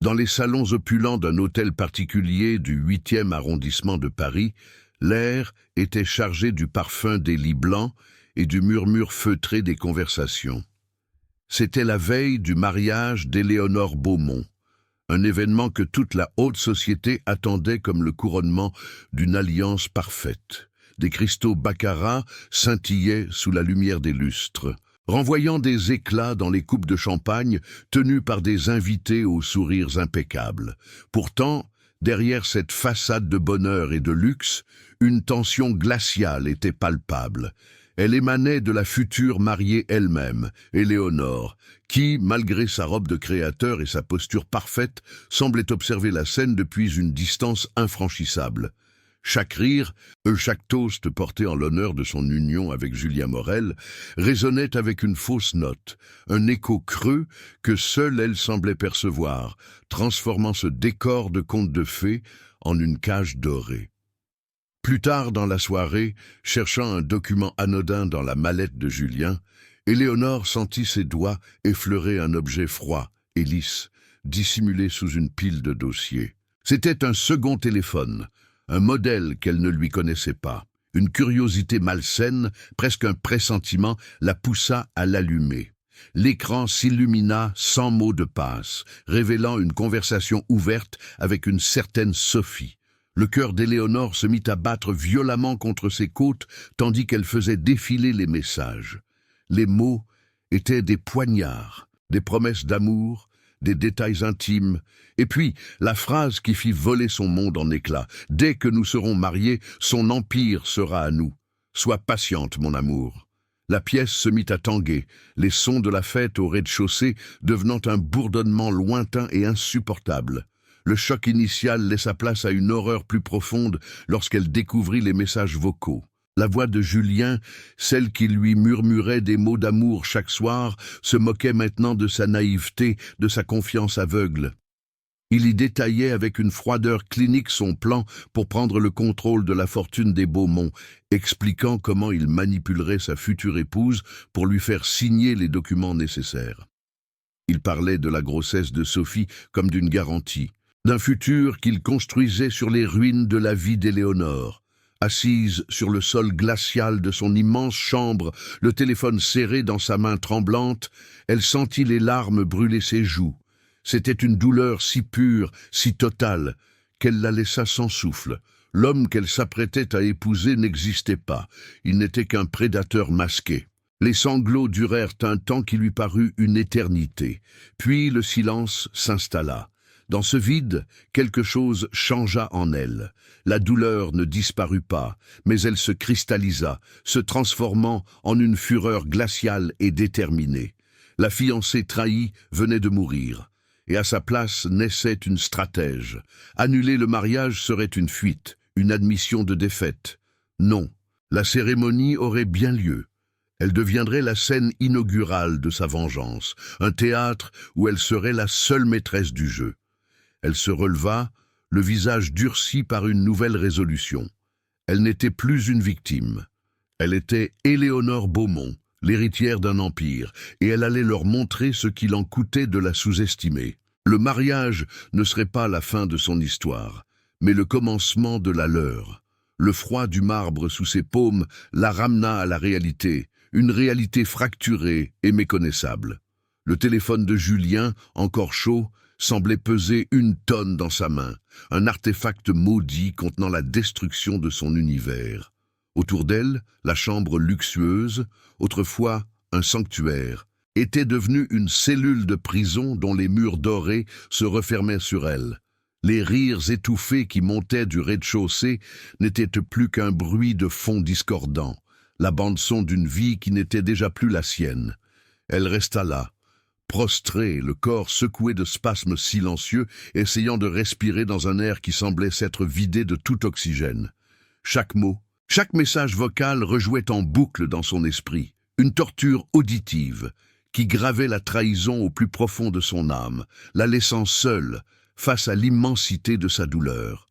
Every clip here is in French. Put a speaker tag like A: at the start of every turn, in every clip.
A: Dans les salons opulents d'un hôtel particulier du 8e arrondissement de Paris, l'air était chargé du parfum des lits blancs et du murmure feutré des conversations. C'était la veille du mariage d'Éléonore Beaumont, un événement que toute la haute société attendait comme le couronnement d'une alliance parfaite. Des cristaux baccarat scintillaient sous la lumière des lustres, renvoyant des éclats dans les coupes de champagne tenues par des invités aux sourires impeccables. Pourtant, derrière cette façade de bonheur et de luxe, une tension glaciale était palpable. Elle émanait de la future mariée elle-même, Éléonore, qui, malgré sa robe de créateur et sa posture parfaite, semblait observer la scène depuis une distance infranchissable. Chaque rire, chaque toast porté en l'honneur de son union avec Julien Morel, résonnait avec une fausse note, un écho creux que seule elle semblait percevoir, transformant ce décor de conte de fées en une cage dorée. Plus tard dans la soirée, cherchant un document anodin dans la mallette de Julien, Éléonore sentit ses doigts effleurer un objet froid et lisse, dissimulé sous une pile de dossiers. C'était un second téléphone, un modèle qu'elle ne lui connaissait pas. Une curiosité malsaine, presque un pressentiment, la poussa à l'allumer. L'écran s'illumina sans mot de passe, révélant une conversation ouverte avec une certaine Sophie. Le cœur d'Éléonore se mit à battre violemment contre ses côtes tandis qu'elle faisait défiler les messages. Les mots étaient des poignards, des promesses d'amour, des détails intimes, et puis la phrase qui fit voler son monde en éclats. « Dès que nous serons mariés, son empire sera à nous. Sois patiente, mon amour. » La pièce se mit à tanguer, les sons de la fête au rez-de-chaussée devenant un bourdonnement lointain et insupportable. Le choc initial laissa place à une horreur plus profonde lorsqu'elle découvrit les messages vocaux. La voix de Julien, celle qui lui murmurait des mots d'amour chaque soir, se moquait maintenant de sa naïveté, de sa confiance aveugle. Il y détaillait avec une froideur clinique son plan pour prendre le contrôle de la fortune des Beaumont, expliquant comment il manipulerait sa future épouse pour lui faire signer les documents nécessaires. Il parlait de la grossesse de Sophie comme d'une garantie, d'un futur qu'il construisait sur les ruines de la vie d'Éléonore. Assise sur le sol glacial de son immense chambre, le téléphone serré dans sa main tremblante, elle sentit les larmes brûler ses joues. C'était une douleur si pure, si totale, qu'elle la laissa sans souffle. L'homme qu'elle s'apprêtait à épouser n'existait pas, il n'était qu'un prédateur masqué. Les sanglots durèrent un temps qui lui parut une éternité, puis le silence s'installa. Dans ce vide, quelque chose changea en elle. La douleur ne disparut pas, mais elle se cristallisa, se transformant en une fureur glaciale et déterminée. La fiancée trahie venait de mourir, et à sa place naissait une stratège. Annuler le mariage serait une fuite, une admission de défaite. Non, la cérémonie aurait bien lieu. Elle deviendrait la scène inaugurale de sa vengeance, un théâtre où elle serait la seule maîtresse du jeu. Elle se releva, le visage durci par une nouvelle résolution. Elle n'était plus une victime. Elle était Éléonore Beaumont, l'héritière d'un empire, et elle allait leur montrer ce qu'il en coûtait de la sous-estimer. Le mariage ne serait pas la fin de son histoire, mais le commencement de la leur. Le froid du marbre sous ses paumes la ramena à la réalité, une réalité fracturée et méconnaissable. Le téléphone de Julien, encore chaud, semblait peser 1 tonne dans sa main, un artefact maudit contenant la destruction de son univers. Autour d'elle, la chambre luxueuse, autrefois un sanctuaire, était devenue une cellule de prison dont les murs dorés se refermaient sur elle. Les rires étouffés qui montaient du rez-de-chaussée n'étaient plus qu'un bruit de fond discordant, la bande-son d'une vie qui n'était déjà plus la sienne. Elle resta là, prostrée, le corps secoué de spasmes silencieux, essayant de respirer dans un air qui semblait s'être vidé de tout oxygène. Chaque mot, chaque message vocal rejouait en boucle dans son esprit, une torture auditive qui gravait la trahison au plus profond de son âme, la laissant seule face à l'immensité de sa douleur.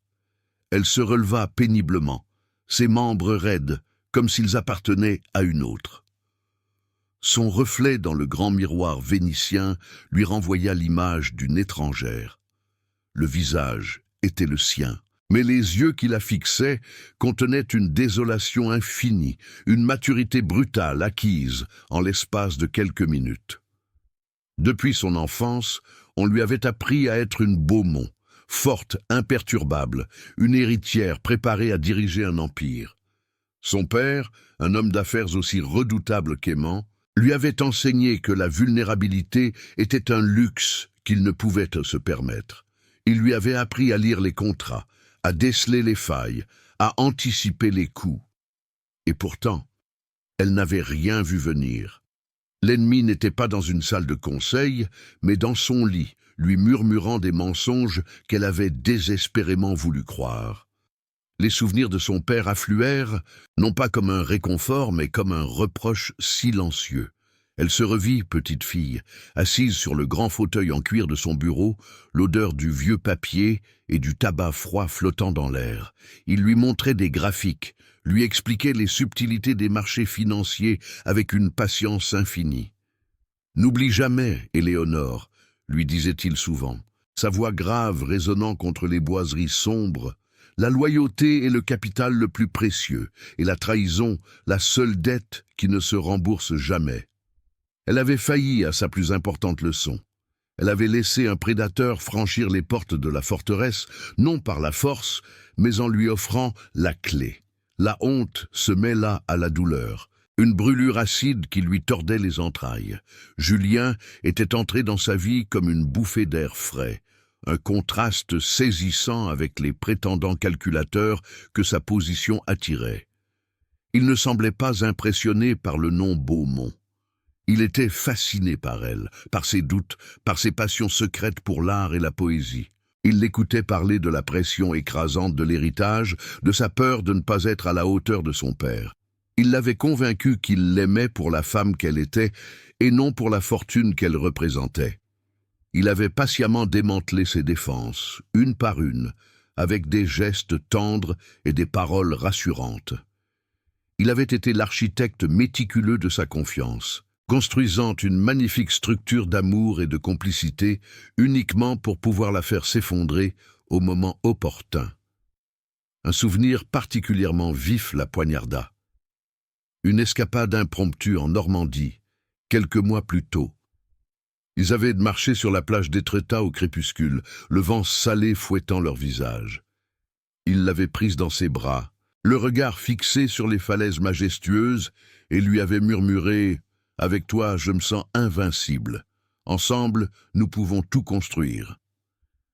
A: Elle se releva péniblement, ses membres raides, comme s'ils appartenaient à une autre. Son reflet dans le grand miroir vénitien lui renvoya l'image d'une étrangère. le visage était le sien. Mais les yeux qui la fixaient contenaient une désolation infinie, une maturité brutale acquise en l'espace de quelques minutes. Depuis son enfance, on lui avait appris à être une Beaumont, forte, imperturbable, une héritière préparée à diriger un empire. Son père, un homme d'affaires aussi redoutable qu'aimant, lui avait enseigné que la vulnérabilité était un luxe qu'il ne pouvait se permettre. Il lui avait appris à lire les contrats, à déceler les failles, à anticiper les coups. Et pourtant, elle n'avait rien vu venir. L'ennemi n'était pas dans une salle de conseil, mais dans son lit, lui murmurant des mensonges qu'elle avait désespérément voulu croire. Les souvenirs de son père affluèrent, non pas comme un réconfort, mais comme un reproche silencieux. Elle se revit, petite fille, assise sur le grand fauteuil en cuir de son bureau, l'odeur du vieux papier et du tabac froid flottant dans l'air. Il lui montrait des graphiques, lui expliquait les subtilités des marchés financiers avec une patience infinie. « N'oublie jamais, Éléonore », lui disait-il souvent, sa voix grave résonnant contre les boiseries sombres. « La loyauté est le capital le plus précieux, et la trahison, la seule dette qui ne se rembourse jamais. » Elle avait failli à sa plus importante leçon. Elle avait laissé un prédateur franchir les portes de la forteresse, non par la force, mais en lui offrant la clé. La honte se mêla à la douleur, une brûlure acide qui lui tordait les entrailles. Julien était entré dans sa vie comme une bouffée d'air frais, un contraste saisissant avec les prétendants calculateurs que sa position attirait. Il ne semblait pas impressionné par le nom Beaumont. Il était fasciné par elle, par ses doutes, par ses passions secrètes pour l'art et la poésie. Il l'écoutait parler de la pression écrasante de l'héritage, de sa peur de ne pas être à la hauteur de son père. Il l'avait convaincu qu'il l'aimait pour la femme qu'elle était et non pour la fortune qu'elle représentait. Il avait patiemment démantelé ses défenses, une par une, avec des gestes tendres et des paroles rassurantes. Il avait été l'architecte méticuleux de sa confiance, construisant une magnifique structure d'amour et de complicité uniquement pour pouvoir la faire s'effondrer au moment opportun. Un souvenir particulièrement vif la poignarda. Une escapade impromptue en Normandie, quelques mois plus tôt. Ils avaient marché sur la plage d'Étretat au crépuscule, le vent salé fouettant leur visage. Il l'avait prise dans ses bras, le regard fixé sur les falaises majestueuses, et lui avait murmuré « Avec toi, je me sens invincible. Ensemble, nous pouvons tout construire. »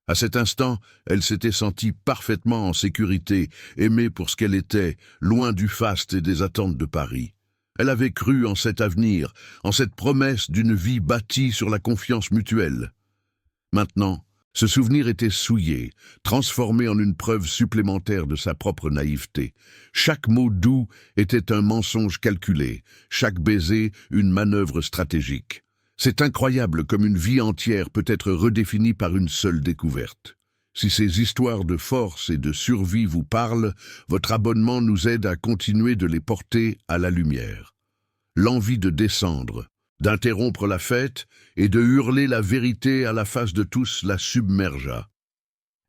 A: À cet instant, elle s'était sentie parfaitement en sécurité, aimée pour ce qu'elle était, loin du faste et des attentes de Paris. Elle avait cru en cet avenir, en cette promesse d'une vie bâtie sur la confiance mutuelle. Maintenant, ce souvenir était souillé, transformé en une preuve supplémentaire de sa propre naïveté. Chaque mot doux était un mensonge calculé, chaque baiser une manœuvre stratégique. C'est incroyable comme une vie entière peut être redéfinie par une seule découverte. Si ces histoires de force et de survie vous parlent, votre abonnement nous aide à continuer de les porter à la lumière. L'envie de descendre, d'interrompre la fête et de hurler la vérité à la face de tous la submergea.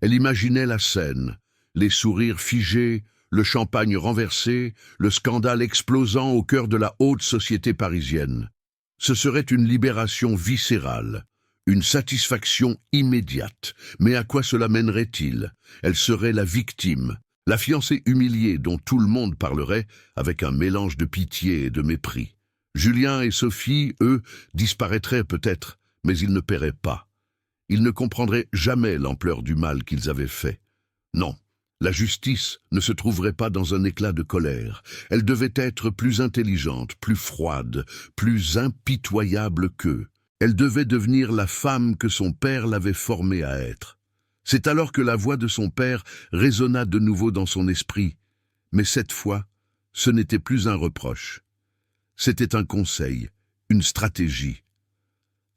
A: Elle imaginait la scène, les sourires figés, le champagne renversé, le scandale explosant au cœur de la haute société parisienne. Ce serait une libération viscérale, une satisfaction immédiate. Mais à quoi cela mènerait-il? Elle serait la victime, la fiancée humiliée dont tout le monde parlerait avec un mélange de pitié et de mépris. Julien et Sophie, eux, disparaîtraient peut-être, mais ils ne paieraient pas. Ils ne comprendraient jamais l'ampleur du mal qu'ils avaient fait. Non, la justice ne se trouverait pas dans un éclat de colère. Elle devait être plus intelligente, plus froide, plus impitoyable qu'eux. Elle devait devenir la femme que son père l'avait formée à être. C'est alors que la voix de son père résonna de nouveau dans son esprit. Mais cette fois, ce n'était plus un reproche. C'était un conseil, une stratégie.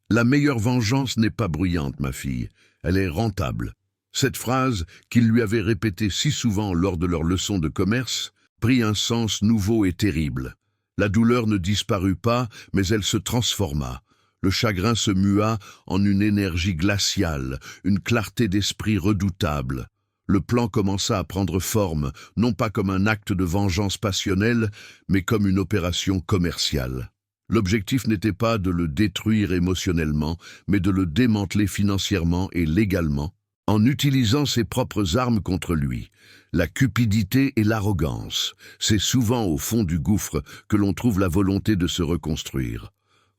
A: La meilleure vengeance n'est pas bruyante, ma fille, elle est rentable. Cette phrase, qu'il lui avait répétée si souvent lors de leur leçon de commerce, prit un sens nouveau et terrible. La douleur ne disparut pas, mais elle se transforma. Le chagrin se mua en une énergie glaciale, une clarté d'esprit redoutable. Le plan commença à prendre forme, non pas comme un acte de vengeance passionnelle, mais comme une opération commerciale. L'objectif n'était pas de le détruire émotionnellement, mais de le démanteler financièrement et légalement, en utilisant ses propres armes contre lui. La cupidité et l'arrogance, c'est souvent au fond du gouffre que l'on trouve la volonté de se reconstruire.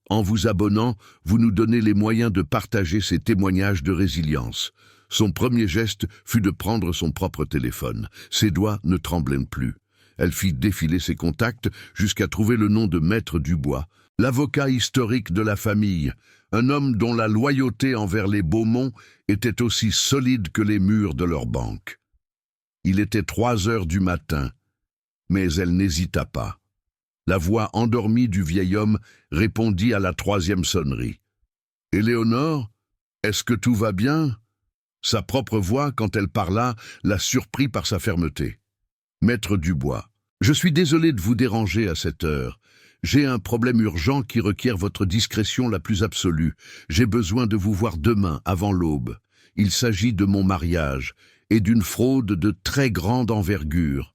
A: En vous abonnant, vous nous donnez les moyens de partager ces témoignages de résilience. Son premier geste fut de prendre son propre téléphone. Ses doigts ne tremblaient plus. Elle fit défiler ses contacts jusqu'à trouver le nom de Maître Dubois, l'avocat historique de la famille, un homme dont la loyauté envers les Beaumont était aussi solide que les murs de leur banque. Il était 3 heures du matin, mais elle n'hésita pas. La voix endormie du vieil homme répondit à la 3e sonnerie. « Éléonore, est-ce que tout va bien ?» Sa propre voix, quand elle parla, la surprit par sa fermeté. « Maître Dubois, je suis désolé de vous déranger à cette heure. J'ai un problème urgent qui requiert votre discrétion la plus absolue. J'ai besoin de vous voir demain, avant l'aube. Il s'agit de mon mariage et d'une fraude de très grande envergure. »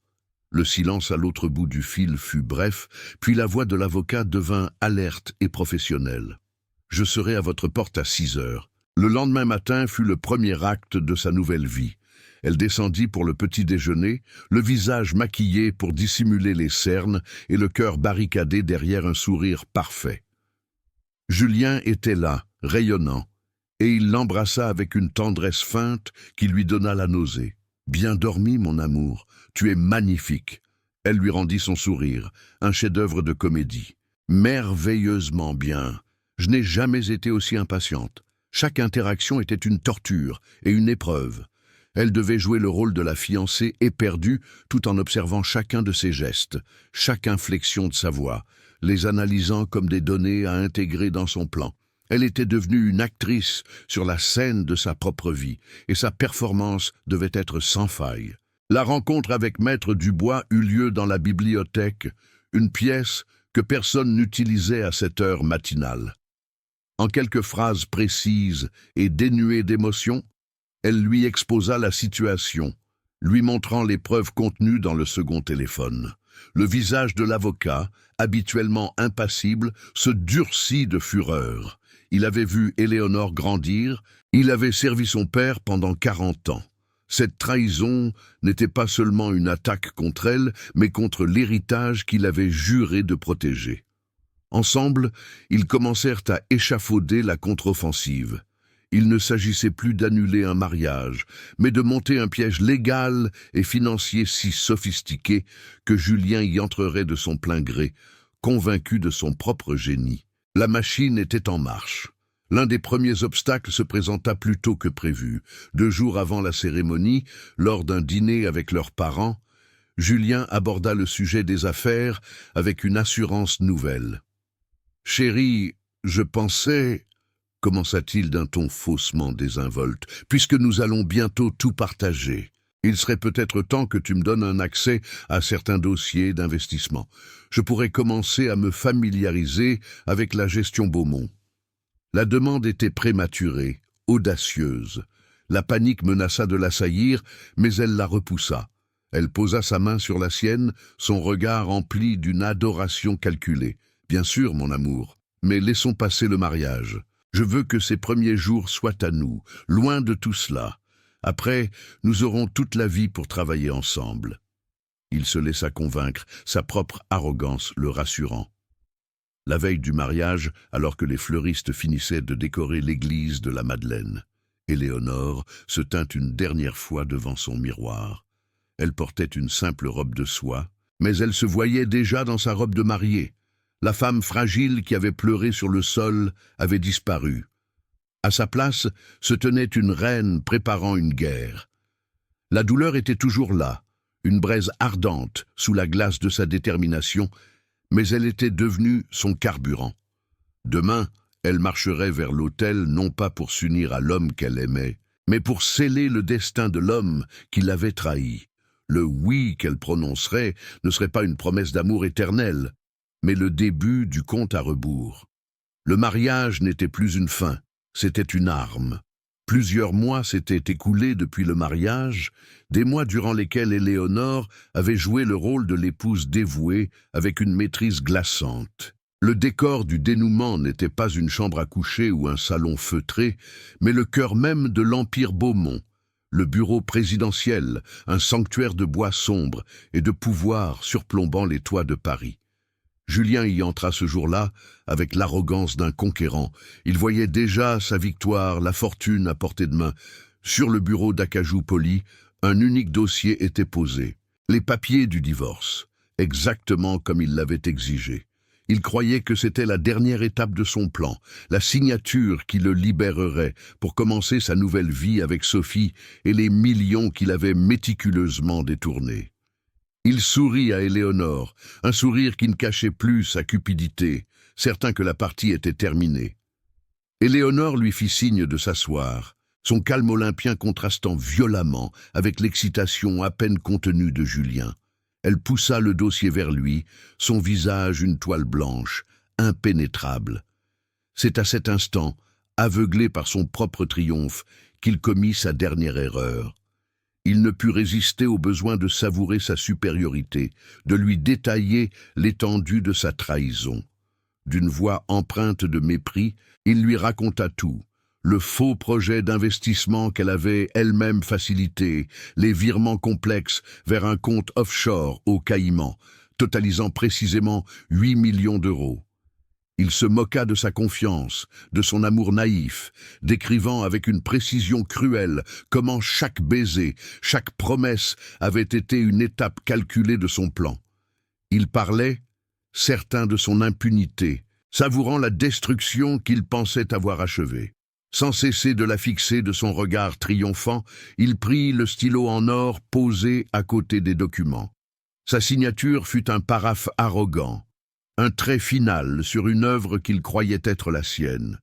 A: Le silence à l'autre bout du fil fut bref, puis la voix de l'avocat devint alerte et professionnelle. « Je serai à votre porte à 6 heures. » Le lendemain matin fut le premier acte de sa nouvelle vie. Elle descendit pour le petit déjeuner, le visage maquillé pour dissimuler les cernes et le cœur barricadé derrière un sourire parfait. Julien était là, rayonnant, et il l'embrassa avec une tendresse feinte qui lui donna la nausée. « Bien dormi, mon amour, tu es magnifique. » Elle lui rendit son sourire, un chef-d'œuvre de comédie. « Merveilleusement bien. Je n'ai jamais été aussi impatiente. » Chaque interaction était une torture et une épreuve. Elle devait jouer le rôle de la fiancée éperdue tout en observant chacun de ses gestes, chaque inflexion de sa voix, les analysant comme des données à intégrer dans son plan. Elle était devenue une actrice sur la scène de sa propre vie et sa performance devait être sans faille. La rencontre avec Maître Dubois eut lieu dans la bibliothèque, une pièce que personne n'utilisait à cette heure matinale. En quelques phrases précises et dénuées d'émotion, elle lui exposa la situation, lui montrant les preuves contenues dans le second téléphone. Le visage de l'avocat, habituellement impassible, se durcit de fureur. Il avait vu Éléonore grandir, il avait servi son père pendant 40 ans. Cette trahison n'était pas seulement une attaque contre elle, mais contre l'héritage qu'il avait juré de protéger. Ensemble, ils commencèrent à échafauder la contre-offensive. Il ne s'agissait plus d'annuler un mariage, mais de monter un piège légal et financier si sophistiqué que Julien y entrerait de son plein gré, convaincu de son propre génie. La machine était en marche. L'un des premiers obstacles se présenta plus tôt que prévu. 2 jours avant la cérémonie, lors d'un dîner avec leurs parents, Julien aborda le sujet des affaires avec une assurance nouvelle. « Chérie, je pensais, » commença-t-il d'un ton faussement désinvolte, « puisque nous allons bientôt tout partager. Il serait peut-être temps que tu me donnes un accès à certains dossiers d'investissement. Je pourrais commencer à me familiariser avec la gestion Beaumont. » La demande était prématurée, audacieuse. La panique menaça de l'assaillir, mais elle la repoussa. Elle posa sa main sur la sienne, son regard empli d'une adoration calculée. « Bien sûr, mon amour, mais laissons passer le mariage. Je veux que ces premiers jours soient à nous, loin de tout cela. Après, nous aurons toute la vie pour travailler ensemble. » Il se laissa convaincre, sa propre arrogance le rassurant. La veille du mariage, alors que les fleuristes finissaient de décorer l'église de la Madeleine, Éléonore se tint une dernière fois devant son miroir. Elle portait une simple robe de soie, mais elle se voyait déjà dans sa robe de mariée. La femme fragile qui avait pleuré sur le sol avait disparu. À sa place se tenait une reine préparant une guerre. La douleur était toujours là, une braise ardente sous la glace de sa détermination, mais elle était devenue son carburant. Demain, elle marcherait vers l'autel non pas pour s'unir à l'homme qu'elle aimait, mais pour sceller le destin de l'homme qui l'avait trahi. Le « oui » qu'elle prononcerait ne serait pas une promesse d'amour éternel, mais le début du compte à rebours. Le mariage n'était plus une fin, c'était une arme. Plusieurs mois s'étaient écoulés depuis le mariage, des mois durant lesquels Éléonore avait joué le rôle de l'épouse dévouée avec une maîtrise glaçante. Le décor du dénouement n'était pas une chambre à coucher ou un salon feutré, mais le cœur même de l'Empire Beaumont, le bureau présidentiel, un sanctuaire de bois sombre et de pouvoir surplombant les toits de Paris. Julien y entra ce jour-là avec l'arrogance d'un conquérant. Il voyait déjà sa victoire, la fortune à portée de main. Sur le bureau d'acajou poli, un unique dossier était posé. Les papiers du divorce, exactement comme il l'avait exigé. Il croyait que c'était la dernière étape de son plan, la signature qui le libérerait pour commencer sa nouvelle vie avec Sophie et les millions qu'il avait méticuleusement détournés. Il sourit à Éléonore, un sourire qui ne cachait plus sa cupidité, certain que la partie était terminée. Éléonore lui fit signe de s'asseoir, son calme olympien contrastant violemment avec l'excitation à peine contenue de Julien. Elle poussa le dossier vers lui, son visage une toile blanche, impénétrable. C'est à cet instant, aveuglé par son propre triomphe, qu'il commit sa dernière erreur. Il ne put résister au besoin de savourer sa supériorité, de lui détailler l'étendue de sa trahison. D'une voix empreinte de mépris, il lui raconta tout. Le faux projet d'investissement qu'elle avait elle-même facilité, les virements complexes vers un compte offshore aux Caïmans, totalisant précisément 8 millions d'euros. Il se moqua de sa confiance, de son amour naïf, décrivant avec une précision cruelle comment chaque baiser, chaque promesse avait été une étape calculée de son plan. Il parlait, certain de son impunité, savourant la destruction qu'il pensait avoir achevée. Sans cesser de la fixer de son regard triomphant, il prit le stylo en or posé à côté des documents. Sa signature fut un paraphe arrogant, un trait final sur une œuvre qu'il croyait être la sienne.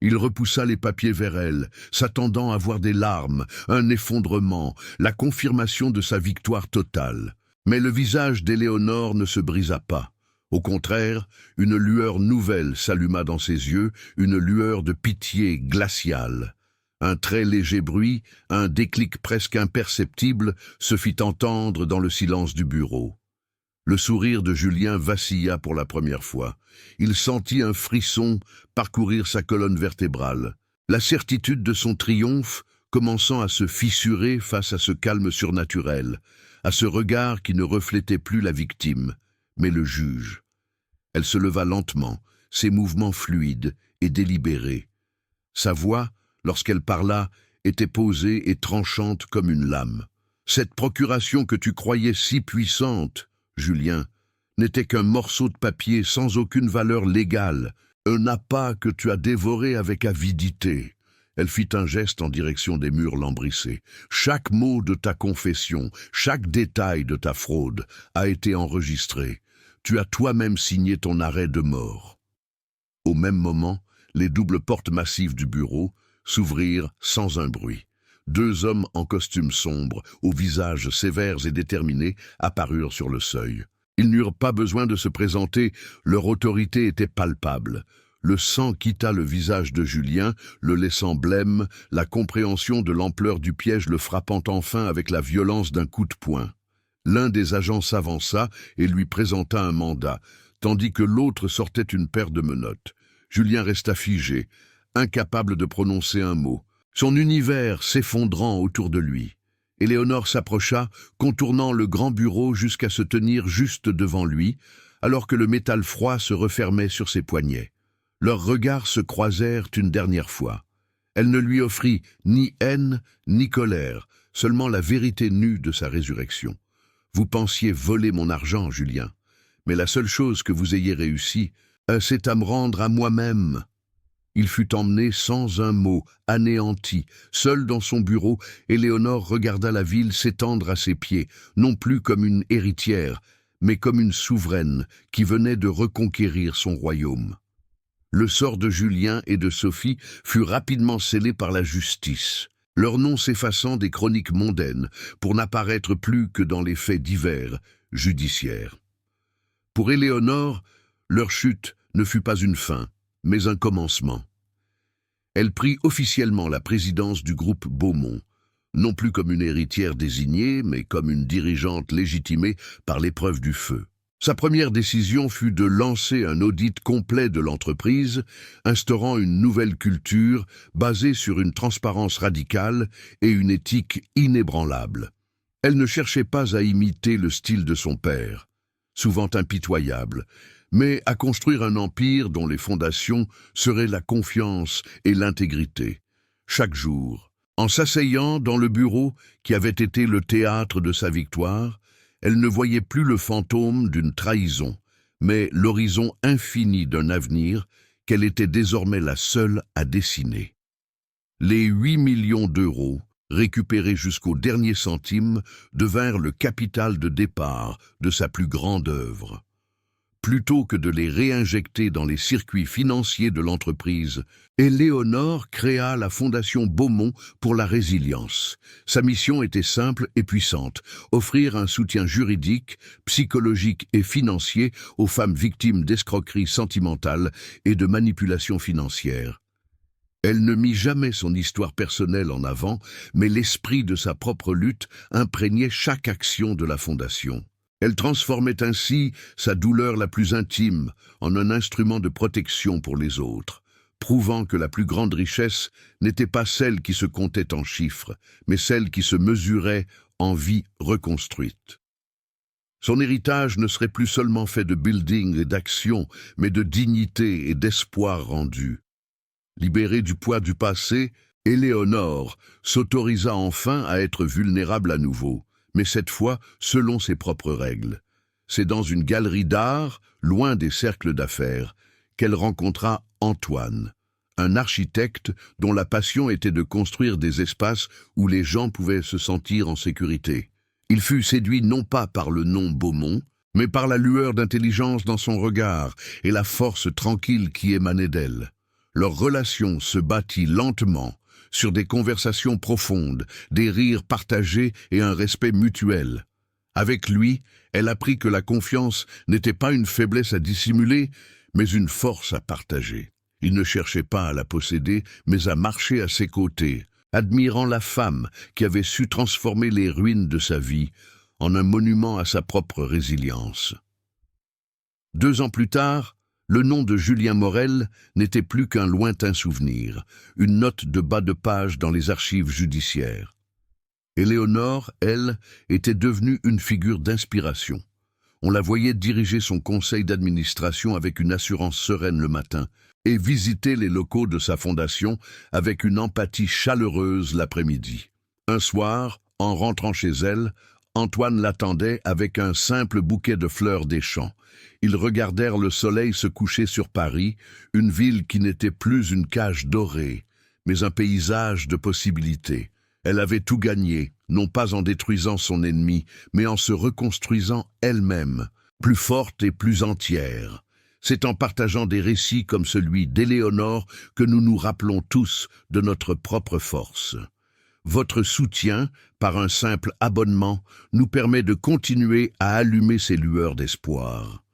A: Il repoussa les papiers vers elle, s'attendant à voir des larmes, un effondrement, la confirmation de sa victoire totale. Mais le visage d'Éléonore ne se brisa pas. Au contraire, une lueur nouvelle s'alluma dans ses yeux, une lueur de pitié glaciale. Un très léger bruit, un déclic presque imperceptible, se fit entendre dans le silence du bureau. Le sourire de Julien vacilla pour la première fois. Il sentit un frisson parcourir sa colonne vertébrale. La certitude de son triomphe commençant à se fissurer face à ce calme surnaturel, à ce regard qui ne reflétait plus la victime, mais le juge. Elle se leva lentement, ses mouvements fluides et délibérés. Sa voix, lorsqu'elle parla, était posée et tranchante comme une lame. « Cette procuration que tu croyais si puissante, Julien, n'était qu'un morceau de papier sans aucune valeur légale, un appât que tu as dévoré avec avidité. » Elle fit un geste en direction des murs lambrissés. « Chaque mot de ta confession, chaque détail de ta fraude a été enregistré. Tu as toi-même signé ton arrêt de mort. » Au même moment, les doubles portes massives du bureau s'ouvrirent sans un bruit. Deux hommes en costume sombre, aux visages sévères et déterminés, apparurent sur le seuil. Ils n'eurent pas besoin de se présenter, leur autorité était palpable. Le sang quitta le visage de Julien, le laissant blême, la compréhension de l'ampleur du piège le frappant enfin avec la violence d'un coup de poing. L'un des agents s'avança et lui présenta un mandat, tandis que l'autre sortait une paire de menottes. Julien resta figé, incapable de prononcer un mot, son univers s'effondrant autour de lui. Éléonore s'approcha, contournant le grand bureau jusqu'à se tenir juste devant lui, alors que le métal froid se refermait sur ses poignets. Leurs regards se croisèrent une dernière fois. Elle ne lui offrit ni haine ni colère, seulement la vérité nue de sa résurrection. « Vous pensiez voler mon argent, Julien, mais la seule chose que vous ayez réussi, c'est à me rendre à moi-même. » Il fut emmené sans un mot, anéanti, seul dans son bureau. Éléonore regarda la ville s'étendre à ses pieds, non plus comme une héritière, mais comme une souveraine qui venait de reconquérir son royaume. Le sort de Julien et de Sophie fut rapidement scellé par la justice, leur nom s'effaçant des chroniques mondaines pour n'apparaître plus que dans les faits divers, judiciaires. Pour Éléonore, leur chute ne fut pas une fin, mais un commencement. Elle prit officiellement la présidence du groupe Beaumont, non plus comme une héritière désignée, mais comme une dirigeante légitimée par l'épreuve du feu. Sa première décision fut de lancer un audit complet de l'entreprise, instaurant une nouvelle culture basée sur une transparence radicale et une éthique inébranlable. Elle ne cherchait pas à imiter le style de son père, souvent impitoyable, mais à construire un empire dont les fondations seraient la confiance et l'intégrité. Chaque jour, en s'asseyant dans le bureau qui avait été le théâtre de sa victoire, elle ne voyait plus le fantôme d'une trahison, mais l'horizon infini d'un avenir qu'elle était désormais la seule à dessiner. Les 8 millions d'euros, récupérés jusqu'au dernier centime, devinrent le capital de départ de sa plus grande œuvre. Plutôt que de les réinjecter dans les circuits financiers de l'entreprise, Éléonore créa la Fondation Beaumont pour la résilience. Sa mission était simple et puissante, offrir un soutien juridique, psychologique et financier aux femmes victimes d'escroqueries sentimentales et de manipulations financières. Elle ne mit jamais son histoire personnelle en avant, mais l'esprit de sa propre lutte imprégnait chaque action de la Fondation. Elle transformait ainsi sa douleur la plus intime en un instrument de protection pour les autres, prouvant que la plus grande richesse n'était pas celle qui se comptait en chiffres, mais celle qui se mesurait en vie reconstruite. Son héritage ne serait plus seulement fait de building et d'action, mais de dignité et d'espoir rendu. Libérée du poids du passé, Éléonore s'autorisa enfin à être vulnérable à nouveau, mais cette fois selon ses propres règles. C'est dans une galerie d'art, loin des cercles d'affaires, qu'elle rencontra Antoine, un architecte dont la passion était de construire des espaces où les gens pouvaient se sentir en sécurité. Il fut séduit non pas par le nom Beaumont, mais par la lueur d'intelligence dans son regard et la force tranquille qui émanait d'elle. Leur relation se bâtit lentement, sur des conversations profondes, des rires partagés et un respect mutuel. Avec lui, elle apprit que la confiance n'était pas une faiblesse à dissimuler, mais une force à partager. Il ne cherchait pas à la posséder, mais à marcher à ses côtés, admirant la femme qui avait su transformer les ruines de sa vie en un monument à sa propre résilience. 2 ans plus tard, le nom de Julien Morel n'était plus qu'un lointain souvenir, une note de bas de page dans les archives judiciaires. Éléonore, elle, était devenue une figure d'inspiration. On la voyait diriger son conseil d'administration avec une assurance sereine le matin et visiter les locaux de sa fondation avec une empathie chaleureuse l'après-midi. Un soir, en rentrant chez elle, Antoine l'attendait avec un simple bouquet de fleurs des champs. Ils regardèrent le soleil se coucher sur Paris, une ville qui n'était plus une cage dorée, mais un paysage de possibilités. Elle avait tout gagné, non pas en détruisant son ennemi, mais en se reconstruisant elle-même, plus forte et plus entière. C'est en partageant des récits comme celui d'Éléonore que nous nous rappelons tous de notre propre force. Votre soutien, par un simple abonnement, nous permet de continuer à allumer ces lueurs d'espoir.